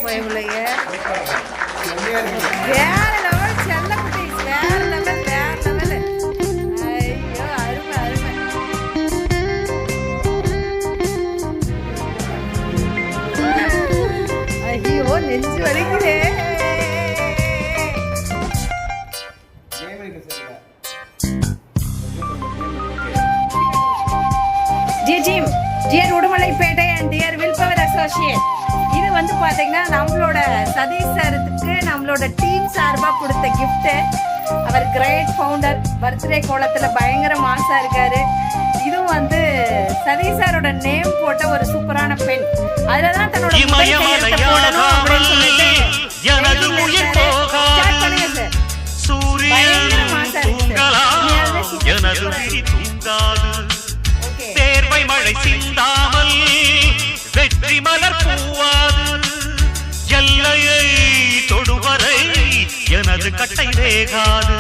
போயவுலைய வேற லெவல் செல்ல குட்டீஸ் வேற லெவல் ஐயோ அருமை அருமை ஐயோ நெஞ்சு வலிக்குதே dear Udumalaipettai and dear willpower associate, இது வந்து பார்த்தீங்கன்னா நம்மளோட சதீஷ் சாருக்கு நம்மளோட டீம் சார்பாக கொடுத்த கிஃப்ட்டு. அவர் கிரேட் ஃபவுண்டர், பர்த்டே கோலத்தில் பயங்கர மாசா இருக்காரு. இதுவும் வந்து சதீஷ் சாரோட நேம் போட்ட ஒரு சூப்பரான பெண். அதில் தான் தன்னோட போடணும் அப்படின்னு சொல்லிட்டு ஸ்டார்ட் பண்ணுங்க சார். பயங்கர மாசா இருக்கு சார். தேர்வை மழை சிந்தாமல் வெற்றி மலர் பூவாது, எல்லையை தொடுவரை எனது கட்டை வேகாது.